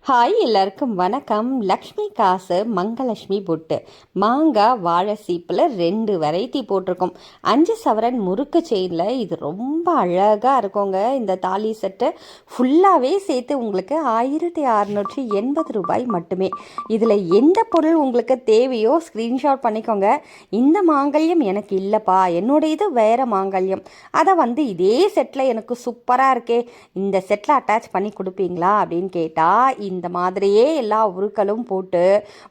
Hi, எல்லாருக்கும் வணக்கம். லக்ஷ்மி காசு மங்கலட்சுமி பொட்டு மாங்காய் வாழை சீப்பில் 2 வெரைட்டி போட்டிருக்கோம். 5 சவரன் முறுக்கு செயினில் இது ரொம்ப அழகாக இருக்குங்க. இந்த தாலி செட்டு ஃபுல்லாகவே சேர்த்து உங்களுக்கு 1680 ரூபாய் மட்டுமே. இதில் எந்த பொருள் உங்களுக்கு தேவையோ ஸ்க்ரீன்ஷாட் பண்ணிக்கோங்க. இந்த மாங்கல்யம் எனக்கு இல்லைப்பா, என்னோட இது வேறு மாங்கல்யம், அதை இதே செட்டில் எனக்கு சூப்பராக இருக்கே, இந்த செட்டில் அட்டாச் பண்ணி கொடுப்பீங்களா அப்படின்னு கேட்டால் இந்த மாதிரியே எல்லா உருக்களும் போட்டு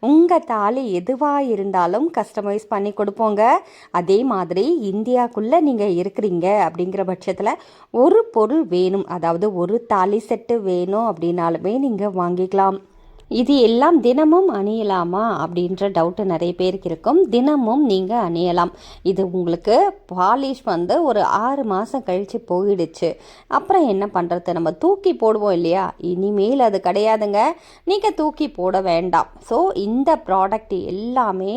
உங்கள் தாலி எதுவாக இருந்தாலும் கஸ்டமைஸ் பண்ணி கொடுப்போங்க. அதே மாதிரி இந்தியாவுக்குள்ளே நீங்கள் இருக்கிறீங்க அப்படிங்கிற பட்சத்தில் ஒரு பொருள் வேணும், அதாவது ஒரு தாலி செட்டு வேணும் அப்படின்னாலுமே நீங்கள் வாங்கிக்கலாம். இது எல்லாம் தினமும் அணியலாமா அப்படின்ற டவுட்டு நிறைய பேருக்கு இருக்கும். தினமும் நீங்கள் அணியலாம். இது உங்களுக்கு பாலிஷ் ஒரு 6 மாதம் கழித்து போயிடுச்சு, அப்புறம் என்ன பண்ணுறது, நம்ம தூக்கி போடுவோம் இல்லையா, இனிமேல் அது கிடையாதுங்க. நீங்கள் தூக்கி போட வேண்டாம். ஸோ இந்த ப்ராடக்ட் எல்லாமே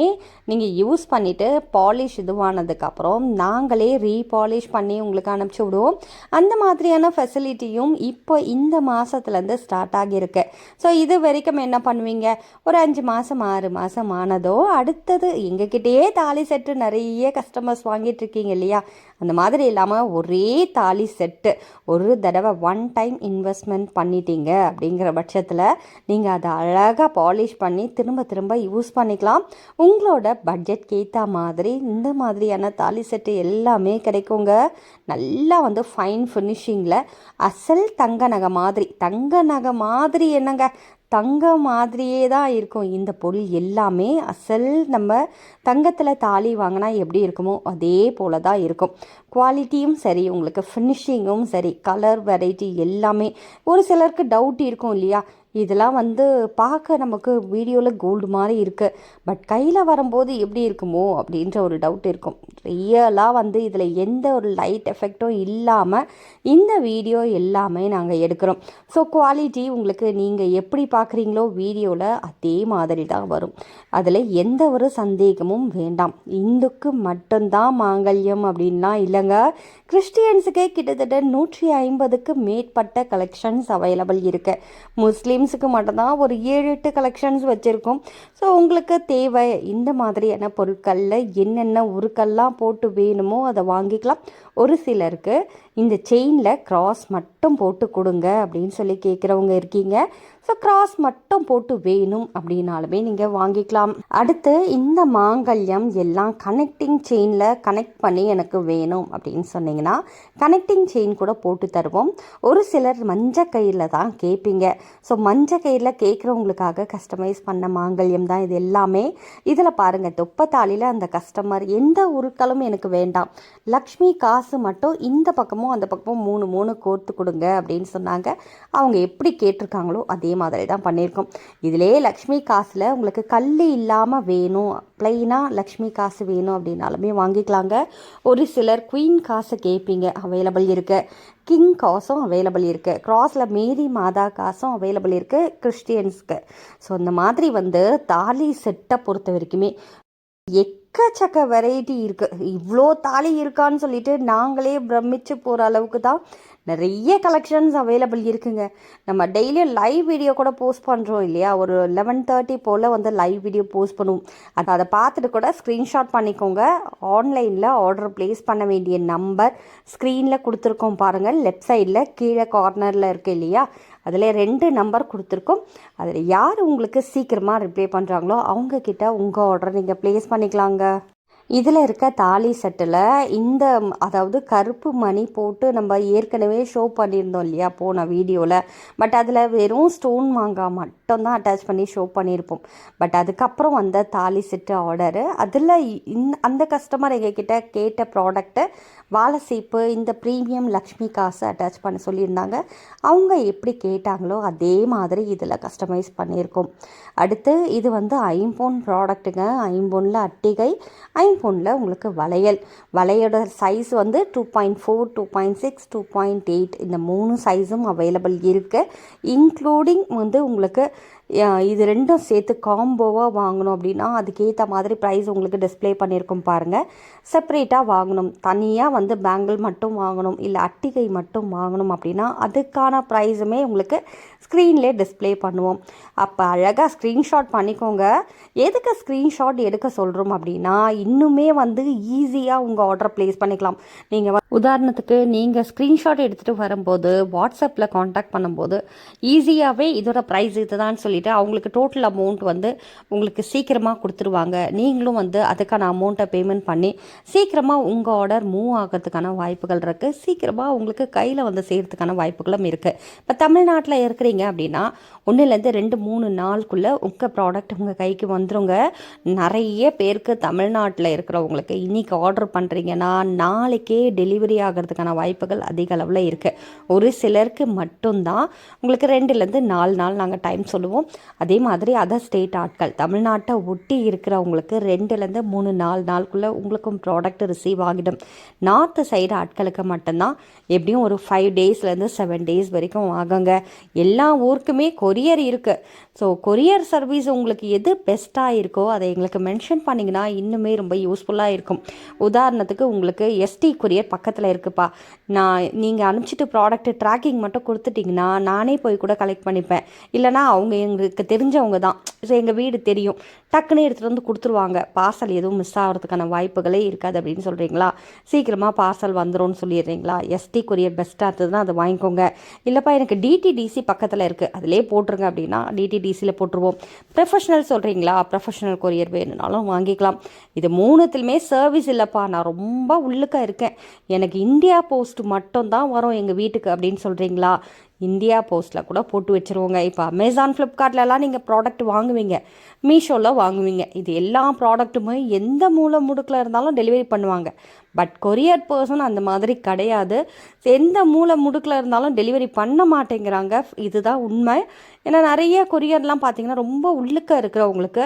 நீங்கள் யூஸ் பண்ணிவிட்டு பாலிஷ் இதுவானதுக்கப்புறம் நாங்களே ரீபாலிஷ் பண்ணி உங்களுக்கு அனுப்பிச்சி விடுவோம். அந்த மாதிரியான ஃபெசிலிட்டியும் இப்போ இந்த மாதத்துலேருந்து ஸ்டார்ட் ஆகியிருக்கு. ஸோ இது வரைக்கும் என்ன பண்ணுவீங்க, ஒரு 5 மாதம் 6 மாதம் ஆனதோ அடுத்தது எங்ககிட்டயே தாலி செட்டு நிறைய கஸ்டமர்ஸ் வாங்கிட்டு இருக்கீங்க இல்லையா, அந்த மாதிரி இல்லாமல் ஒரே தாலி செட்டு ஒரு தடவை 1 டைம் இன்வெஸ்ட்மெண்ட் பண்ணிட்டீங்க அப்படிங்கிற பட்சத்தில் நீங்கள் அதை அழகாக பாலிஷ் பண்ணி திரும்ப திரும்ப யூஸ் பண்ணிக்கலாம். உங்களோட பட்ஜெட்க்கு ஏற்ற மாதிரி இந்த மாதிரியான தாலி செட்டு எல்லாமே கிடைக்குங்க. நல்லா ஃபைன் ஃபினிஷிங்கில் அசல் தங்க நகை மாதிரி என்னங்க, தங்கம் மாதிரியே தான் இருக்கும். இந்த பொருள் எல்லாமே அசல் நம்ம தங்கத்தில் தாலி வாங்கினா எப்படி இருக்குமோ அதே போல தான் இருக்கும். குவாலிட்டியும் சரி, உங்களுக்கு ஃபினிஷிங்கும் சரி, கலர் வெரைட்டி எல்லாமே. ஒரு சிலருக்கு டவுட் இருக்கும் இல்லையா, இதெல்லாம் பார்க்க நமக்கு வீடியோவில் கோல்டு மாதிரி இருக்குது, பட் கையில் வரும்போது எப்படி இருக்குமோ அப்படின்ற ஒரு டவுட் இருக்கும். ரியலாக இதில் எந்த ஒரு லைட் எஃபெக்டும் இல்லாமல் இந்த வீடியோ எல்லாமே நாங்கள் எடுக்கிறோம். ஸோ குவாலிட்டி உங்களுக்கு நீங்கள் எப்படி பார்க்குறீங்களோ வீடியோவில் அதே மாதிரி தான் வரும். அதில் எந்த ஒரு சந்தேகமும் வேண்டாம். இந்துக்கு மட்டும்தான் மாங்கல்யம் அப்படின்லாம் இல்லைங்க. கிறிஸ்டியன்ஸுக்கே கிட்டத்தட்ட 150க்கு மேற்பட்ட கலெக்ஷன்ஸ் அவைலபிள் இருக்குது. முஸ்லீம்ஸுக்கு மட்டும்தான் ஒரு 7-8 கலெக்ஷன்ஸ் வச்சுருக்கோம். ஸோ உங்களுக்கு தேவை இந்த மாதிரியான பொருட்களில் என்னென்ன உருக்கெல்லாம் போட்டு வேணுமோ அதை வாங்கிக்கலாம். ஒரு சிலருக்கு இந்த செயினில் கிராஸ் மட்டும் போட்டு கொடுங்க அப்படின்னு சொல்லி கேட்குறவங்க இருக்கீங்க. ஸோ கிராஸ் மட்டும் போட்டு வேணும் அப்படின்னாலுமே நீங்கள் வாங்கிக்கலாம். அடுத்து இந்த மாங்கல்யம் எல்லாம் கனெக்டிங் செயினில் கனெக்ட் பண்ணி எனக்கு வேணும் அப்படின்னு சொன்னீங்கன்னா கனெக்டிங் செயின் கூட போட்டு தருவோம். ஒரு சிலர் மஞ்சள் கயிறில் தான் கேட்பீங்க. ஸோ மஞ்சள் கயிறில் கேட்குறவங்களுக்காக கஸ்டமைஸ் பண்ண மாங்கல்யம் தான் இது எல்லாமே. இதில் பாருங்கள், தொப்பத்தாலியில் அந்த கஸ்டமர் எந்த உருக்களும் எனக்கு வேண்டாம், லக்ஷ்மி காசு மட்டும் இந்த பக்கமும் அந்த பக்கமும் 3 கோர்த்து கொடுங்க அப்படின்னு சொன்னாங்க. அவங்க எப்படி கேட்டிருக்காங்களோ அதே மாதிரி தான் பண்ணியிருக்கோம். இதிலே லக்ஷ்மி காசில் உங்களுக்கு கல் இல்லாமல் வேணும், ப்ளைனாக லக்ஷ்மி காசு வேணும் அப்படின்னாலுமே வாங்கிக்கலாங்க. ஒரு சிலர் குயின் காசு கேட்பீங்க, அவைலபிள் இருக்குது. கிங் காசும் அவைலபிள் இருக்குது. கிராஸில் மேரி மாதா காசும் அவைலபிள் இருக்குது கிறிஸ்டியன்ஸ்க்கு. ஸோ இந்த மாதிரி தாலி செட்டை பொறுத்த வரைக்குமே எக்கச்சக்க வெரைட்டி இருக்குது. இவ்வளோ தாலி இருக்கான்னு சொல்லிட்டு நாங்களே பிரமிச்சு போகிற அளவுக்கு தான் நிறைய கலெக்ஷன்ஸ் அவைலபிள் இருக்குங்க. நம்ம டெய்லியும் லைவ் வீடியோ கூட போஸ்ட் பண்ணுறோம் இல்லையா, ஒரு 11:30 போல் லைவ் வீடியோ போஸ்ட் பண்ணுவோம். அதை பார்த்துட்டு கூட ஸ்க்ரீன்ஷாட் பண்ணிக்கோங்க. ஆன்லைனில் ஆர்டர் ப்ளேஸ் பண்ண வேண்டிய நம்பர் ஸ்க்ரீனில் கொடுத்துருக்கோம் பாருங்கள், லெஃப்ட் சைடில் கீழே கார்னரில் இருக்குது இல்லையா, அதில் 2 நம்பர் கொடுத்துருக்கோம். அதில் யார் உங்களுக்கு சீக்கிரமாக ரிப்ளை பண்ணுறாங்களோ அவங்கக்கிட்ட உங்கள் ஆர்டர் நீங்கள் ப்ளேஸ் பண்ணிக்கலாங்க. இதில் இருக்க தாலி செட்டில் அதாவது கருப்பு மணி போட்டு நம்ம ஏற்கனவே ஷோ பண்ணியிருந்தோம் இல்லையா போன வீடியோவில், பட் அதில் வெறும் ஸ்டோன் மாங்காய் மட்டும்தான் அட்டாச் பண்ணி ஷோ பண்ணியிருப்போம். பட் அதுக்கப்புறம் தாலி செட்டு ஆர்டரு, அதில் அந்த கஸ்டமர் எங்ககிட்ட கேட்ட ப்ராடக்ட்டு வாழை சீப்பு, இந்த ப்ரீமியம் லக்ஷ்மி காசு அட்டாச் பண்ண சொல்லியிருந்தாங்க. அவங்க எப்படி கேட்டாங்களோ அதே மாதிரி இதில் கஸ்டமைஸ் பண்ணியிருக்கோம். அடுத்து இது ஐம்பொன் ப்ராடக்ட்டுங்க. ஐம்பொனில் அட்டிகை, ஐம்பொனில் உங்களுக்கு வளையோட சைஸ் 2.4, 2.6, 2.8 இந்த 3 சைஸும் அவைலபிள் இருக்குது. இன்க்ளூடிங் உங்களுக்கு இது ரெண்டும் சேர்த்து காம்போவாக வாங்கணும் அப்படின்னா அதுக்கேற்ற மாதிரி ப்ரைஸ் உங்களுக்கு டிஸ்ப்ளே பண்ணியிருக்கும் பாருங்கள். செப்பரேட்டாக வாங்கணும், தனியாக வந்து பேங்கிள் மட்டும் வாங்கணும், இல்லை அட்டிகை மட்டும் வாங்கணும் அப்படின்னா அதுக்கான ப்ரைஸுமே உங்களுக்கு ஸ்க்ரீன்லேயே டிஸ்ப்ளே பண்ணுவோம். அப்போ அழகாக ஸ்க்ரீன்ஷாட் பண்ணிக்கோங்க. எதுக்கு ஸ்க்ரீன்ஷாட் எடுக்க சொல்கிறோம் அப்படின்னா இன்னுமே வந்து ஈஸியாக உங்கள் ஆர்டர் ப்ளேஸ் பண்ணிக்கலாம். நீங்கள் உதாரணத்துக்கு நீங்கள் ஸ்க்ரீன்ஷாட் எடுத்துகிட்டு வரும்போது வாட்ஸ்அப்பில் காண்டாக்ட் பண்ணும்போது ஈஸியாகவே இதோட ப்ரைஸ் இதுதான் சொல்லிவிட்டு அவங்களுக்கு டோட்டல் அமௌண்ட் வந்து உங்களுக்கு சீக்கிரமாக கொடுத்துருவாங்க. நீங்களும் வந்து அதுக்கான அமௌண்ட்டை பேமெண்ட் பண்ணி சீக்கிரமாக உங்கள் ஆர்டர் மூவ் ஆகிறதுக்கான வாய்ப்புகள் இருக்குது. சீக்கிரமாக உங்களுக்கு கையில் வந்து செய்கிறதுக்கான வாய்ப்புகளும் இருக்குது. இப்போ தமிழ்நாட்டில் இருக்கிறீங்க அப்படின்னா 1லேருந்து 2-3 நாளுக்குள்ளே உங்கள் ப்ராடக்ட் உங்கள் கைக்கு வந்துருங்க. நிறைய பேருக்கு தமிழ்நாட்டில் இருக்கிறவங்களுக்கு இன்றைக்கி ஆர்டர் பண்ணுறீங்கன்னா நாளைக்கே டெலிவரி ஆகிறதுக்கான வாய்ப்புகள் அதிக அளவில் இருக்குது. ஒரு சிலருக்கு மட்டும்தான் உங்களுக்கு 2லேருந்து 4 நாள் நாங்கள் டைம் சொல்லுவோம். அதே மாதிரி அதர் ஸ்டேட் ஆட்கள் தமிழ்நாட்டை ஒட்டி இருக்கிறவங்களுக்கு 2லேருந்து 3-4 நாளுக்குள்ளே உங்களுக்கும் ப்ராடக்ட் ரிசீவ் ஆகிடும். நார்த்து சைடு ஆட்களுக்கு மட்டும்தான் எப்படியும் ஒரு 5 டேஸ்லேருந்து 7 டேஸ் வரைக்கும் ஆகுங்க. எல்லா ஊருக்குமே கொரியர் இருக்குது. ஸோ கொரியர் சர்வீஸ் உங்களுக்கு எது பெஸ்ட்டாக இருக்கோ அதை எங்களுக்கு மென்ஷன் பண்ணிங்கன்னா இன்னுமே ரொம்ப யூஸ்ஃபுல்லாக இருக்கும். உதாரணத்துக்கு உங்களுக்கு எஸ்டி கொரியர் பக்கத்தில் இருக்குப்பா, நீங்கள் அனுப்பிச்சிட்டு ப்ராடக்ட் ட்ராக்கிங் மட்டும் கொடுத்துட்டிங்கன்னா நானே போய் கூட கலெக்ட் பண்ணிப்பேன். இல்லைனா அவங்க எங்களுக்கு தெரிஞ்சவங்க தான், ஸோ எங்கள் வீடு தெரியும், டக்குன்னு எடுத்துகிட்டு வந்து கொடுத்துருவாங்க. பார்சல் எதுவும் மிஸ் ஆகிறதுக்கான வாய்ப்புகளே இருக்காது அப்படின்னு சொல்கிறீங்களா? சீக்கிரமாக பார்சல் வந்துடும்னு சொல்லிடுறீங்களா? எஸ்டி கொரியர் பெஸ்ட்டாக இருந்ததுன்னா அதை வாங்கிக்கோங்க. இல்லைப்பா எனக்கு டிடிடிசி பக்கத்தில் இருக்குது அதிலே போட்டுருங்க அப்படின்னா டிடிடிசியில் போட்டுருவோம். ப்ரொஃபஷனல் சொல்கிறீங்களா? ப்ரொஃபஷனல் கொரியர் வேணும்னாலும் வாங்கிக்கலாம். இது 3த்துலையுமே சர்வீஸ் இல்லைப்பா, நான் ரொம்ப உள்ளுக்க இருக்கேன், எனக்கு இந்தியா போஸ்ட் மட்டும் தான் வரும் எங்கள் வீட்டுக்கு அப்படின்னு சொல்கிறீங்களா? இந்தியா போஸ்ட்டில் கூட போட்டு வச்சுருவோங்க. இப்போ அமேசான் ஃப்ளிப்கார்ட்லலாம் நீங்கள் ப்ராடக்ட் வாங்குவீங்க, மீஷோவில் வாங்குவீங்க. இது எல்லா ப்ராடக்ட்டுமே எந்த மூலை முடுக்கில் இருந்தாலும் டெலிவரி பண்ணுவாங்க. பட் கொரியர் பர்சன் அந்த மாதிரி கிடையாது. எந்த மூலை முடுக்கில் இருந்தாலும் டெலிவரி பண்ண மாட்டேங்கிறாங்க. இதுதான் உண்மை. ஏன்னா நிறைய கொரியர்லாம் பார்த்தீங்கன்னா ரொம்ப உள்ளுக்க இருக்கிறவங்களுக்கு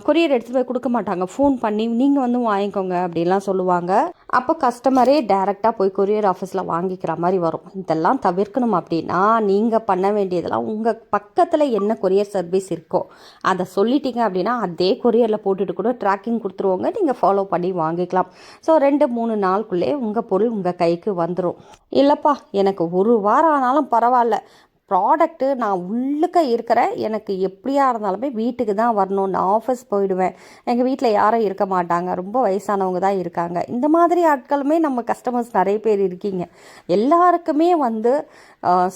கொரியர் எடுத்துகிட்டு போய் கொடுக்க மாட்டாங்க. ஃபோன் பண்ணி நீங்கள் வந்து வாங்கிக்கோங்க அப்படின்லாம் சொல்லுவாங்க. அப்போ கஸ்டமரே டைரெக்டாக போய் கொரியர் ஆஃபீஸில் வாங்கிக்கிற மாதிரி வரும். இதெல்லாம் தவிர்க்கணும் அப்படின்னா நீங்கள் பண்ண வேண்டியதெல்லாம் உங்கள் பக்கத்தில் என்ன கொரியர் சர்வீஸ் இருக்கோ அதை சொல்லிட்டீங்க அப்படின்னா அதே கொரியரில் போட்டுட்டு கூட ட்ராக்கிங் கொடுத்துருவோங்க, நீங்கள் ஃபாலோ பண்ணி வாங்கிக்கலாம். ஸோ 2-3 நாளுக்குள்ளே உங்கள் பொருள் உங்கள் கைக்கு வந்துடும். இல்லைப்பா எனக்கு 1 வாரம் ஆனாலும் பரவாயில்ல, ப்ராடக்ட்டு நான் உள்ளுக்க இருக்கிற எனக்கு எப்படியா இருந்தாலுமே வீட்டுக்கு தான் வரணும், நான் ஆஃபீஸ் போயிடுவேன், எங்கள் வீட்டில் யாரும் இருக்க மாட்டாங்க, ரொம்ப வயசானவங்க தான் இருக்காங்க, இந்த மாதிரி ஆட்களுமே நம்ம கஸ்டமர்ஸ் நிறைய பேர் இருக்கீங்க. எல்லாருக்குமே வந்து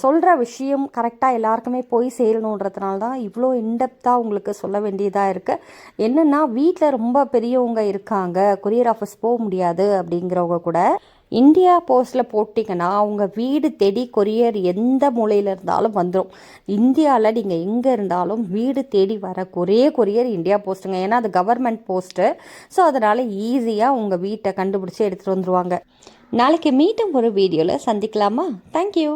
சொல்கிற விஷயம் கரெக்டாக எல்லாருக்குமே போய் சேரணுன்றதுனால தான் இவ்வளோ இன்டெப்த்தாக உங்களுக்கு சொல்ல வேண்டியதாக இருக்குது. என்னென்னா வீட்டில் ரொம்ப பெரியவங்க இருக்காங்க, கொரியர் ஆஃபீஸ் போக முடியாது அப்படிங்கிறவங்க கூட இந்தியா போஸ்ட்டில் போட்டிங்கன்னா உங்கள் வீடு தேடி கொரியர் எந்த மூலையில் இருந்தாலும் வந்துடும். இந்தியாவில் நீங்கள் எங்கே இருந்தாலும் வீடு தேடி வர ஒரே கொரியர் இந்தியா போஸ்ட்டுங்க. ஏன்னா அது கவர்மெண்ட் போஸ்ட்டு. ஸோ அதனால் ஈஸியாக உங்கள் வீட்டை கண்டுபிடிச்சி எடுத்துகிட்டு வந்துடுவாங்க. நாளைக்கு மீண்டும் ஒரு வீடியோவில் சந்திக்கலாமா? தேங்க்யூ.